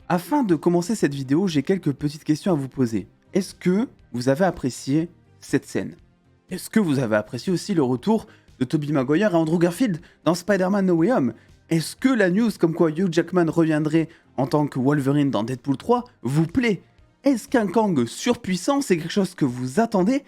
Afin de commencer cette vidéo, j'ai quelques petites questions à vous poser. Est-ce que vous avez apprécié cette scène? Est-ce que vous avez apprécié aussi le retour de Tobey Maguire et Andrew Garfield dans Spider-Man No Way Home? Est-ce que la news comme quoi Hugh Jackman reviendrait en tant que Wolverine dans Deadpool 3 vous plaît? Est-ce qu'un Kang surpuissant, c'est quelque chose que vous attendez?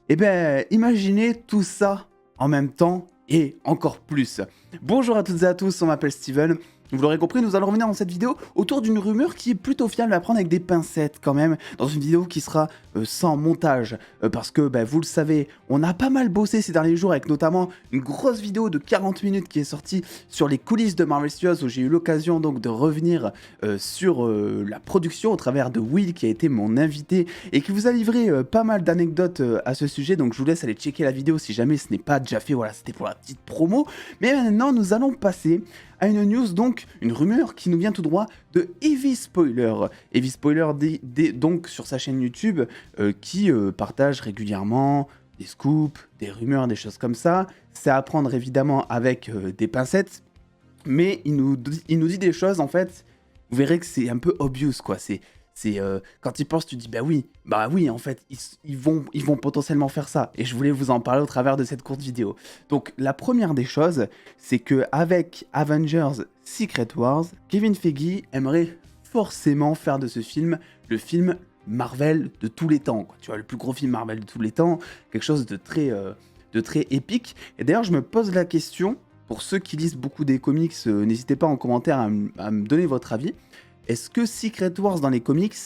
Eh bien, imaginez tout ça en même temps et encore plus. Bonjour à toutes et à tous, on m'appelle Steven. Vous l'aurez compris, nous allons revenir dans cette vidéo autour d'une rumeur qui est plutôt fiable à prendre avec des pincettes quand même, dans une vidéo qui sera sans montage, parce que vous le savez, on a pas mal bossé ces derniers jours avec notamment une grosse vidéo de 40 minutes qui est sortie sur les coulisses de Marvel Studios, où j'ai eu l'occasion donc de revenir sur la production au travers de Will qui a été mon invité et qui vous a livré pas mal d'anecdotes à ce sujet, donc je vous laisse aller checker la vidéo si jamais ce n'est pas déjà fait, voilà, c'était pour la petite promo. Mais maintenant nous allons passer à une news, donc une rumeur qui nous vient tout droit de Heavy Spoiler. Heavy Spoiler donc sur sa chaîne YouTube qui partage régulièrement des scoops, des rumeurs, des choses comme ça. C'est à prendre évidemment avec des pincettes, mais il nous dit des choses en fait, vous verrez que c'est un peu obvious quoi, quand ils pensent, tu dis bah oui, en fait, ils vont potentiellement faire ça. Et je voulais vous en parler au travers de cette courte vidéo. Donc, la première des choses, c'est que avec Avengers Secret Wars, Kevin Feige aimerait forcément faire de ce film le film Marvel de tous les temps, quoi. Tu vois, le plus gros film Marvel de tous les temps, quelque chose de très épique. Et d'ailleurs, je me pose la question, pour ceux qui lisent beaucoup des comics, n'hésitez pas en commentaire à me donner votre avis. Est-ce que Secret Wars dans les comics,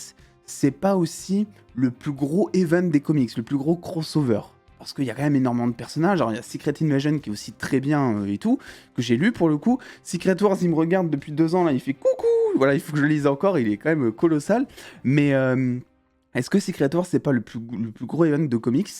c'est pas aussi le plus gros event des comics, le plus gros crossover? Parce qu'il y a quand même énormément de personnages. Alors il y a Secret Invasion qui est aussi très bien et tout, que j'ai lu pour le coup. Secret Wars, il me regarde depuis 2 ans, là, il fait coucou. Voilà, il faut que je le lise encore, il est quand même colossal. Mais est-ce que Secret Wars, c'est pas le plus gros event de comics?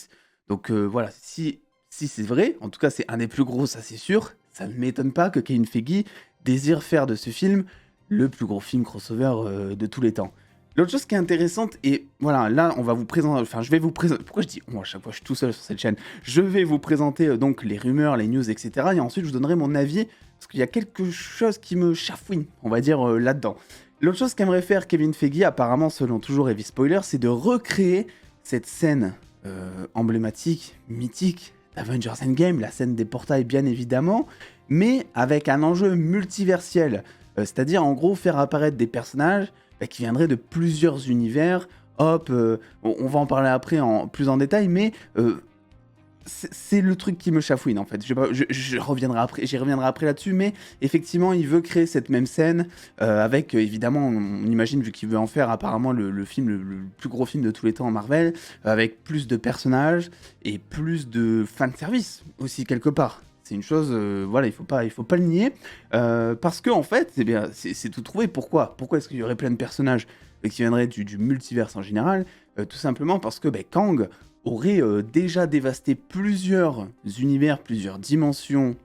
Donc voilà, si c'est vrai, en tout cas c'est un des plus gros, ça c'est sûr, ça ne m'étonne pas que Kevin Feige désire faire de ce film le plus gros film crossover de tous les temps. L'autre chose qui est intéressante, et voilà, là on va vous présenter, enfin je vais vous présenter, pourquoi je dis, à chaque fois je suis tout seul sur cette chaîne, je vais vous présenter donc les rumeurs, les news, etc. Et ensuite je vous donnerai mon avis, parce qu'il y a quelque chose qui me chafouine, on va dire, là-dedans. L'autre chose qu'aimerait faire Kevin Feige, apparemment selon toujours Heavy Spoiler, c'est de recréer cette scène emblématique, mythique, d'Avengers Endgame, la scène des portails bien évidemment, mais avec un enjeu multiversiel. C'est-à-dire, en gros, faire apparaître des personnages qui viendraient de plusieurs univers. Hop, on va en parler après plus en détail, mais c'est le truc qui me chafouine, en fait. J'y reviendrai après là-dessus, mais effectivement, il veut créer cette même scène avec, évidemment, on imagine, vu qu'il veut en faire apparemment le plus gros film de tous les temps en Marvel, avec plus de personnages et plus de fanservice aussi, quelque part. C'est une chose, voilà, il faut pas le nier, parce que en fait, c'est tout trouvé. Pourquoi est-ce qu'il y aurait plein de personnages qui viendraient du multiverse en général? Tout simplement parce que Kang aurait déjà dévasté plusieurs univers, plusieurs dimensions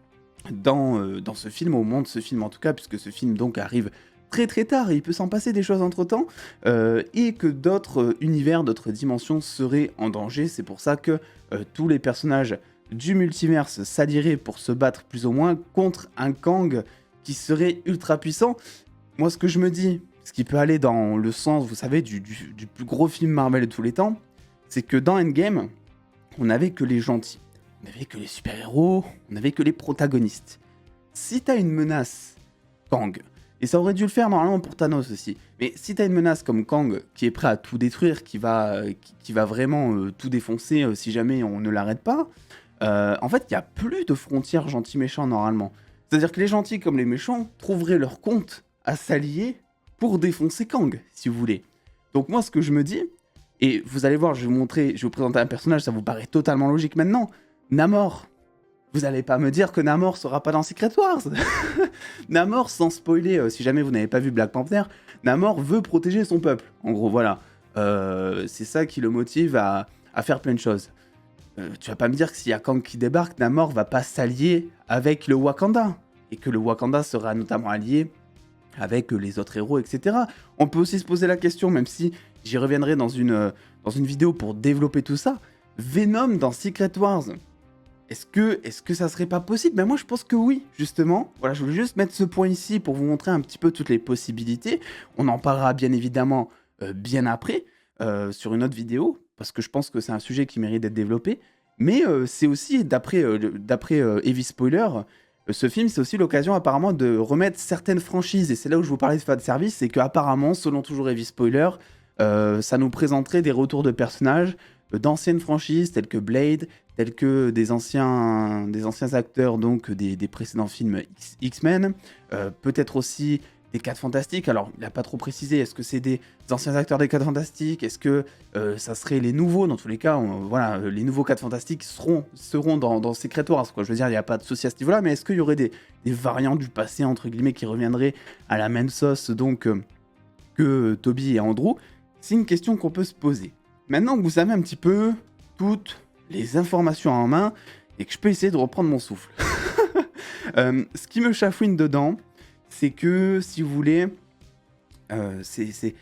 dans ce film, au moment de ce film en tout cas, puisque ce film donc arrive très très tard et il peut s'en passer des choses entre temps, et que d'autres univers, d'autres dimensions seraient en danger. C'est pour ça que tous les personnages du multiverse s'allierait pour se battre plus ou moins contre un Kang qui serait ultra puissant. Moi, ce que je me dis, ce qui peut aller dans le sens, vous savez, du plus gros film Marvel de tous les temps, c'est que dans Endgame, on n'avait que les gentils, on n'avait que les super-héros, on n'avait que les protagonistes. Si t'as une menace Kang, et ça aurait dû le faire normalement pour Thanos aussi, mais si t'as une menace comme Kang qui est prêt à tout détruire, qui va vraiment tout défoncer si jamais on ne l'arrête pas, en fait, il n'y a plus de frontières gentils-méchants normalement. C'est-à-dire que les gentils comme les méchants trouveraient leur compte à s'allier pour défoncer Kang, si vous voulez. Donc moi, ce que je me dis, et vous allez voir, je vais vous présenter un personnage, ça vous paraît totalement logique maintenant. Namor. Vous allez pas me dire que Namor sera pas dans Secret Wars. Namor, sans spoiler, si jamais vous n'avez pas vu Black Panther, Namor veut protéger son peuple. En gros, voilà. C'est ça qui le motive à faire plein de choses. Tu vas pas me dire que s'il y a Kang qui débarque, Namor va pas s'allier avec le Wakanda, et que le Wakanda sera notamment allié avec les autres héros, etc. On peut aussi se poser la question, même si j'y reviendrai dans une vidéo pour développer tout ça, Venom dans Secret Wars, Est-ce que ça serait pas possible? Ben moi je pense que oui, justement. Voilà, je voulais juste mettre ce point ici pour vous montrer un petit peu toutes les possibilités. On en parlera bien évidemment bien après sur une autre vidéo, parce que je pense que c'est un sujet qui mérite d'être développé. Mais c'est aussi, d'après Heavy Spoiler, ce film, c'est aussi l'occasion apparemment de remettre certaines franchises. Et c'est là où je vous parlais de fan service, c'est qu'apparemment, selon toujours Heavy Spoiler, ça nous présenterait des retours de personnages d'anciennes franchises telles que Blade, tels que des anciens acteurs donc des précédents films X-Men, peut-être aussi des 4 Fantastiques. Alors, il n'a pas trop précisé, est-ce que c'est des anciens acteurs des 4 Fantastiques? Est-ce que ça serait les nouveaux? Dans tous les cas, voilà, les nouveaux 4 Fantastiques seront dans Secret Wars, quoi. Je veux dire, il n'y a pas de souci à ce niveau-là, mais est-ce qu'il y aurait des variants du passé, entre guillemets, qui reviendraient à la même sauce donc que Toby et Andrew? C'est une question qu'on peut se poser. Maintenant que vous avez un petit peu toutes les informations en main et que je peux essayer de reprendre mon souffle. Ce qui me chafouine dedans, c'est que, si vous voulez, c'est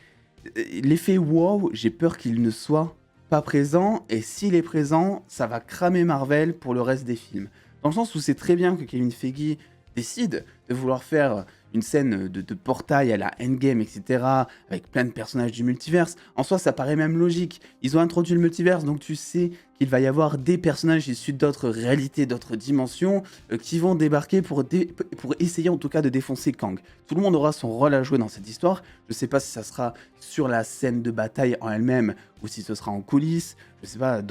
l'effet wow, j'ai peur qu'il ne soit pas présent, et s'il est présent, ça va cramer Marvel pour le reste des films. Dans le sens où c'est très bien que Kevin Feige décide de vouloir faire une scène de portail à la Endgame, etc., avec plein de personnages du multiverse. En soi, ça paraît même logique. Ils ont introduit le multiverse, donc tu sais qu'il va y avoir des personnages issus d'autres réalités, d'autres dimensions, qui vont débarquer pour essayer en tout cas de défoncer Kang. Tout le monde aura son rôle à jouer dans cette histoire. Je sais pas si ça sera sur la scène de bataille en elle-même, ou si ce sera en coulisses. Je sais pas,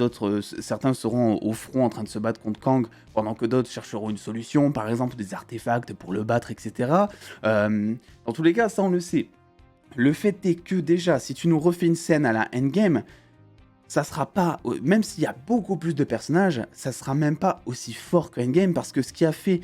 certains seront au front en train de se battre contre Kang, pendant que d'autres chercheront une solution, par exemple des artefacts pour le battre, etc. Dans tous les cas, ça on le sait. Le fait est que déjà, si tu nous refais une scène à la Endgame, ça sera pas, même s'il y a beaucoup plus de personnages, ça sera même pas aussi fort que Endgame, parce que ce qui a fait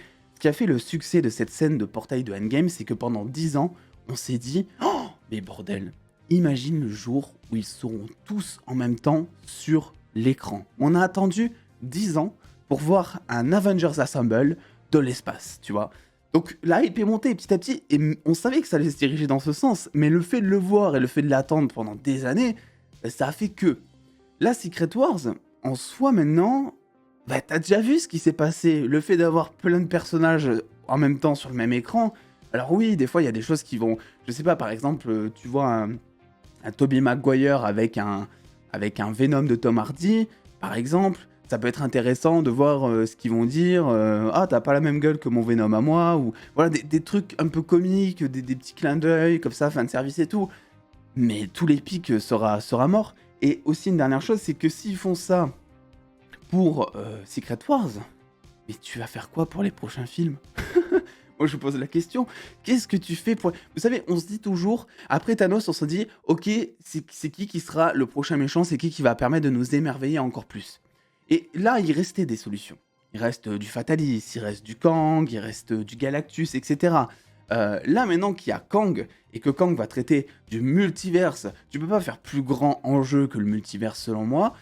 le succès de cette scène de portail de Endgame, c'est que pendant 10 ans, on s'est dit « Oh, mais bordel, imagine le jour où ils seront tous en même temps sur l'écran. » On a attendu 10 ans pour voir un Avengers Assemble de l'espace, tu vois. Donc la hype est montée petit à petit, et on savait que ça allait se diriger dans ce sens, mais le fait de le voir et le fait de l'attendre pendant des années, ça a fait que... Là, Secret Wars, en soi maintenant, bah, t'as déjà vu ce qui s'est passé. Le fait d'avoir plein de personnages en même temps sur le même écran. Alors oui, des fois, il y a des choses qui vont... Je sais pas, par exemple, tu vois un Tobey Maguire avec un Venom de Tom Hardy, par exemple. Ça peut être intéressant de voir ce qu'ils vont dire. Ah, t'as pas la même gueule que mon Venom à moi. Ou voilà, des trucs un peu comiques, des petits clins d'œil, comme ça, fin de service et tout. Mais tout l'épique sera mort. Et aussi une dernière chose, c'est que s'ils font ça pour Secret Wars, mais tu vas faire quoi pour les prochains films? Moi je vous pose la question, qu'est-ce que tu fais pour... Vous savez, on se dit toujours, après Thanos, on se dit, ok, c'est qui sera le prochain méchant, c'est qui va permettre de nous émerveiller encore plus. Et là, il restait des solutions. Il reste du Fatalis, il reste du Kang, il reste du Galactus, etc. Là maintenant qu'il y a Kang et que Kang va traiter du multiverse, tu peux pas faire plus grand enjeu que le multiverse selon moi.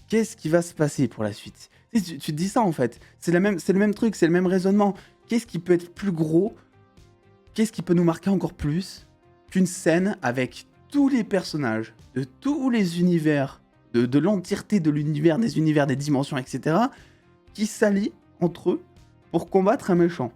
Qu'est-ce qui va se passer pour la suite? Tu te dis ça en fait, c'est le même truc, c'est le même raisonnement. Qu'est-ce qui peut être plus gros? Qu'est-ce qui peut nous marquer encore plus qu'une scène avec tous les personnages de tous les univers, de l'entièreté de l'univers, des univers, des dimensions, etc., qui s'allient entre eux pour combattre un méchant?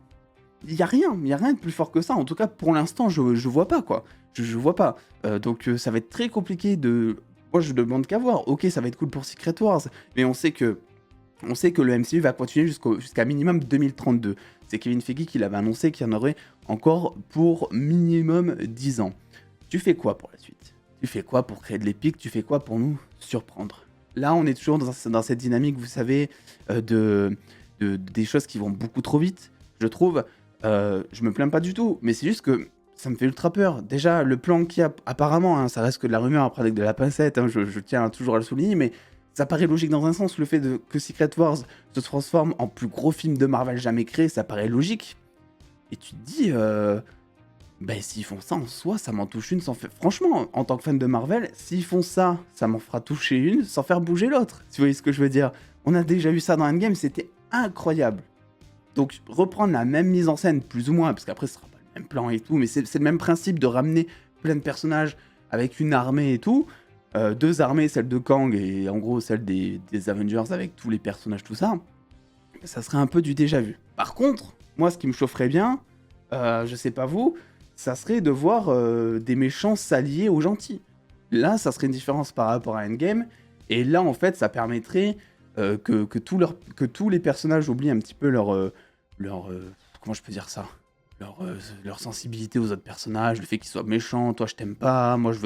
Il y a rien de plus fort que ça. En tout cas, pour l'instant, je vois pas, quoi. Je vois pas. Donc, ça va être très compliqué de... Moi, je demande qu'à voir. Ok, ça va être cool pour Secret Wars, mais on sait que le MCU va continuer jusqu'à minimum 2032. C'est Kevin Feige qui l'avait annoncé qu'il y en aurait encore pour minimum 10 ans. Tu fais quoi pour la suite? Tu fais quoi pour créer de l'épique? Tu fais quoi pour nous surprendre? Là, on est toujours dans cette dynamique, vous savez, des choses qui vont beaucoup trop vite, je trouve. Je me plains pas du tout, mais c'est juste que ça me fait ultra peur. Déjà, le plan qu'il y a, apparemment, hein, ça reste que de la rumeur après avec de la pincette, hein, je tiens toujours à le souligner, mais ça paraît logique dans un sens. Le fait que Secret Wars se transforme en plus gros film de Marvel jamais créé, ça paraît logique. Et tu te dis, ben s'ils font ça en soi, ça m'en touche une sans faire... Franchement, en tant que fan de Marvel, s'ils font ça, ça m'en fera toucher une sans faire bouger l'autre. Si vous voyez ce que je veux dire. On a déjà eu ça dans Endgame, c'était incroyable. Donc reprendre la même mise en scène, plus ou moins, parce qu'après ce sera pas le même plan et tout, mais c'est le même principe de ramener plein de personnages avec une armée et tout. 2 armées, celle de Kang et en gros celle des Avengers avec tous les personnages, tout ça. ça serait un peu du déjà vu. Par contre, moi, ce qui me chaufferait bien, je sais pas vous, ça serait de voir des méchants s'allier aux gentils. Là, ça serait une différence par rapport à Endgame, et là, en fait, ça permettrait que tous les personnages oublient un petit peu comment je peux dire ça? Leur sensibilité aux autres personnages, le fait qu'ils soient méchants, toi je t'aime pas, moi je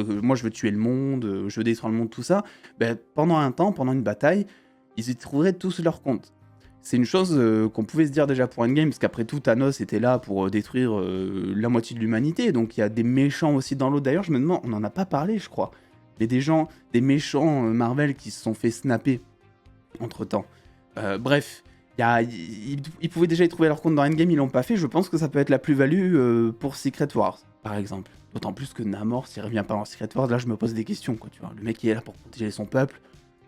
veux tuer le monde, je veux détruire le monde, tout ça. Ben, pendant un temps, pendant une bataille, ils y trouveraient tous leur compte. C'est une chose qu'on pouvait se dire déjà pour Endgame, parce qu'après tout, Thanos était là pour détruire la moitié de l'humanité, donc il y a des méchants aussi dans l'autre. D'ailleurs, je me demande, on n'en a pas parlé, je crois. Mais des méchants Marvel qui se sont fait snapper entre-temps. Bref, ils pouvaient déjà y trouver leur compte dans Endgame, ils l'ont pas fait. Je pense que ça peut être la plus-value pour Secret Wars, par exemple. D'autant plus que Namor, s'il revient pas dans Secret Wars, là je me pose des questions, quoi, tu vois. Le mec il est là pour protéger son peuple.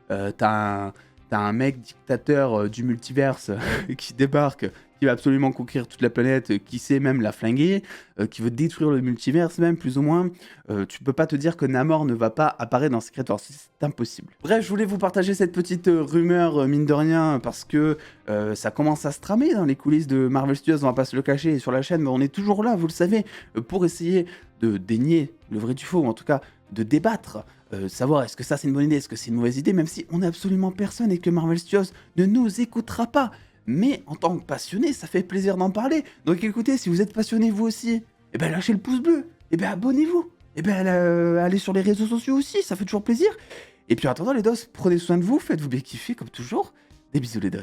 T'as un mec dictateur du multiverse qui débarque, qui va absolument conquérir toute la planète, qui sait même la flinguer, qui veut détruire le multiverse même, plus ou moins. Tu peux pas te dire que Namor ne va pas apparaître dans Secret Wars, c'est impossible. Bref, je voulais vous partager cette petite rumeur, mine de rien, parce que ça commence à se tramer dans les coulisses de Marvel Studios, on va pas se le cacher sur la chaîne, mais on est toujours là, vous le savez, pour essayer de dénier le vrai du faux, ou en tout cas de débattre. Savoir est-ce que ça c'est une bonne idée, est-ce que c'est une mauvaise idée, même si on est absolument personne et que Marvel Studios ne nous écoutera pas. Mais en tant que passionné, ça fait plaisir d'en parler. Donc écoutez, si vous êtes passionné vous aussi, eh ben lâchez le pouce bleu, eh ben abonnez-vous, eh ben allez sur les réseaux sociaux aussi, ça fait toujours plaisir. Et puis en attendant les dos, prenez soin de vous, faites-vous bien kiffer comme toujours. Des bisous les dos.